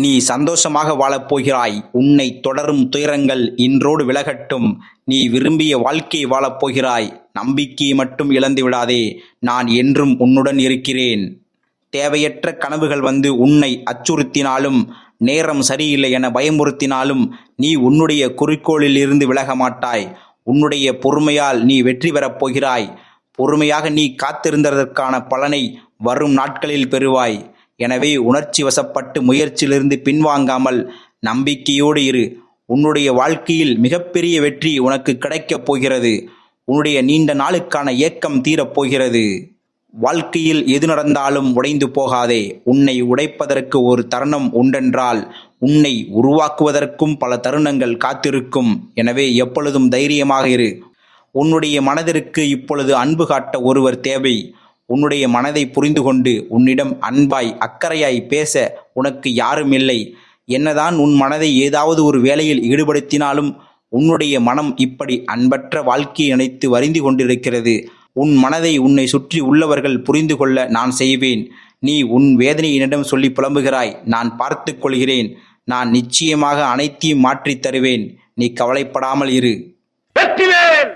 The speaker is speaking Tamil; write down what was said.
நீ சந்தோஷமாக வாழப்போகிறாய். உன்னை தொடரும் துயரங்கள் இன்றோடு விலகட்டும். நீ விரும்பிய வாழ்க்கை வாழப்போகிறாய். நம்பிக்கையை மட்டும் இழந்து விடாதே. நான் என்றும் உன்னுடன் இருக்கிறேன். தேவையற்ற கனவுகள் வந்து உன்னை அச்சுறுத்தினாலும், நேரம் சரியில்லை என பயமுறுத்தினாலும் நீ உன்னுடைய குறிக்கோளில் இருந்து விலக மாட்டாய். உன்னுடைய பொறுமையால் நீ வெற்றி பெறப் போகிறாய். பொறுமையாக நீ காத்திருந்ததற்கான பலனை வரும் நாட்களில் பெறுவாய். எனவே உணர்ச்சி வசப்பட்டு முயற்சியிலிருந்து பின்வாங்காமல் நம்பிக்கையோடு இரு. உன்னுடைய வாழ்க்கையில் மிகப்பெரிய வெற்றி உனக்கு கிடைக்கப் போகிறது. உன்னுடைய நீண்ட நாளுக்கான ஏக்கம் தீரப்போகிறது. வாழ்க்கையில் எது நடந்தாலும் உடைந்து போகாதே. உன்னை உடைப்பதற்கு ஒரு தருணம் உண்டென்றால் உன்னை உருவாக்குவதற்கும் பல தருணங்கள் காத்திருக்கும். எனவே எப்பொழுதும் தைரியமாக இரு. உன்னுடைய மனதிற்கு இப்பொழுது அன்பு காட்ட ஒருவர் தேவை. உன்னுடைய மனதை புரிந்து கொண்டு உன்னிடம் அன்பாய் அக்கறையாய் பேச உனக்கு யாரும் இல்லை. என்னதான் உன் மனதை ஏதாவது ஒரு வேலையில் ஈடுபடுத்தினாலும் உன்னுடைய மனம் இப்படி அன்பற்ற வாழ்க்கையை நினைத்து வருந்தி கொண்டிருக்கிறது. உன் மனதை உன்னை சுற்றி உள்ளவர்கள் புரிந்து கொள்ள நான் செய்வேன். நீ உன் வேதனை என்னிடம் சொல்லி புலம்புகிறாய். நான் பார்த்து கொள்கிறேன். நான் நிச்சயமாக அனைத்தையும் மாற்றித் தருவேன். நீ கவலைப்படாமல் இரு. வெற்றிவேல்